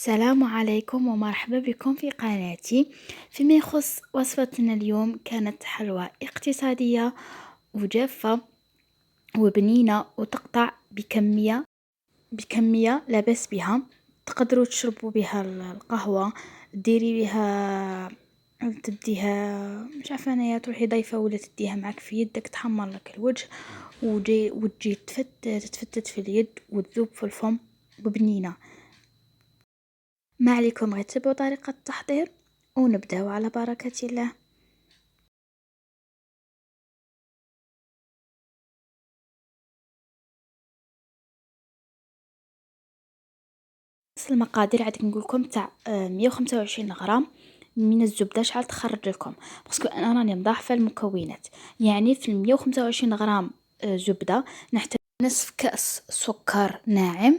السلام عليكم ومرحبا بكم في قناتي. فيما يخص وصفتنا اليوم، كانت حلوى اقتصادية وجافة وبنينة وتقطع بكمية لا بأس بها. تقدروا تشربوا بها القهوة، ديري بها، تديها مش عارفه انايا، تروحي ضيفه ولا تديها معك في يدك تحمر لك الوجه، وتجي تتفتت في اليد وتذوب في الفم وبنينه. ما عليكم غير تتبعوا طريقة التحضير ونبداو على بركة الله. المقادير عاد نقول لكم تاع 125 غرام من الزبدة. شحال تخرج لكم؟ باسكو انا راني مضاعفه المكونات، يعني في 125 غرام زبدة نحتاج نصف كأس سكر ناعم،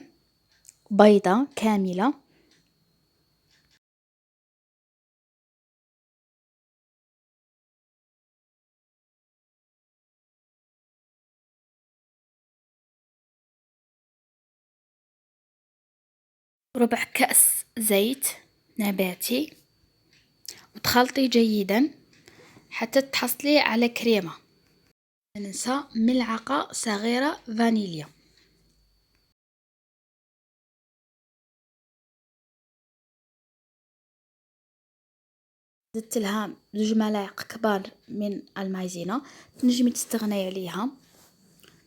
بيضة كاملة، ربع كأس زيت نباتي، وتخلطي جيدا حتى تحصلي على كريمة. لا ننسى ملعقة صغيرة فانيليا. زدت لها 2 ملاعق كبار من المايزينا. تنجمي تستغني عليها،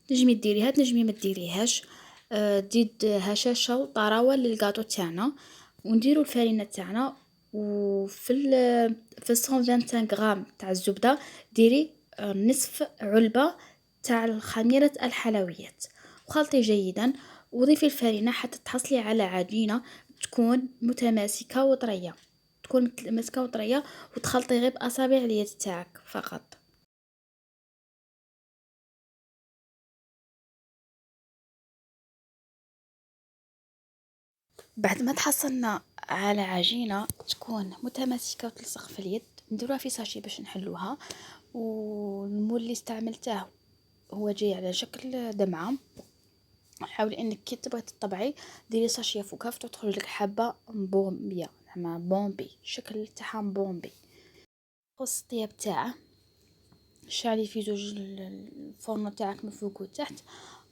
تنجمي ديريها تنجمي ما ديريهاش. تزيد هشاشه وطراوه للكاطو تاعنا، ونديرو الفرينه تاعنا. وفي في 125 غرام تاع الزبده ديري نصف علبه تاع خميره الحلويات، وخلطي جيدا وضيفي الفرينه حتى تحصلي على عجينه تكون متماسكه وطريه، تكون متماسكه وطريه، وتخلطي غير باصابع اليد تاعك فقط. بعد ما تحصلنا على عجينة تكون متماسكة وتلصق في اليد، نديروها في ساشي باش نحلوها. والمول اللي استعملته هو جاي على شكل دمعة. حاولي انك كي تبغي تطبعي ديري ساشيه فوقها فتخرج لك حبة بومبية، زعما بومبي، شكل تاعها بومبي. خص الطياب تاعه، شعلي في زوج الفرن تاعك من فوق وتحت،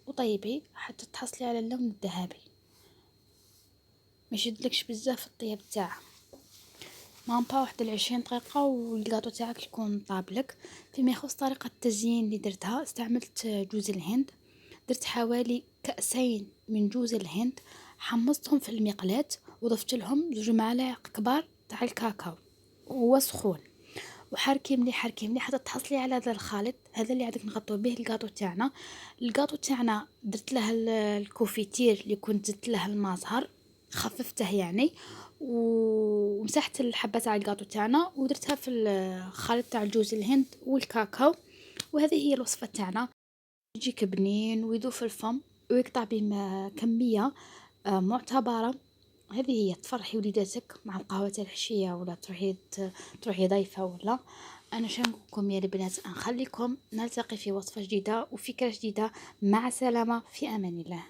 وطيبي حتى تحصلي على اللون الذهبي. ما يشدلكش بزاف الطياب تاعه، مامبا واحد 20 دقيقة والكاطو تاعك يكون طابلك. فيما يخص طريقة التزيين اللي درتها، استعملت جوز الهند. درت حوالي كأسين من جوز الهند، حمصتهم في المقلاة وضفت لهم 2 ملاعق كبار تاع الكاكاو وهو سخون، وحركي مليح حركي مليح حتى تحصلي على هذا الخليط. هذا اللي عادك نغطوا به الكاطو تاعنا. الكاطو تاعنا درت له الكوفيتير اللي كنت زدت له الماء زهر، خففته يعني، ومسحت الحبه تاع الكاطو تاعنا ودرتها في الخليط تاع الجوز الهند والكاكاو. وهذه هي الوصفه تاعنا. يجيك بنين ويذوب في الفم ويقطع بكميه معتبره. هذه هي تفرحي وليداتك مع القهوة تاع العشية، ولا تروحي ضيفة. ولا انا شنقولكم يا البنات، نخليكم نلتقي في وصفة جديدة وفكرة جديدة. مع السلامة، في امان الله.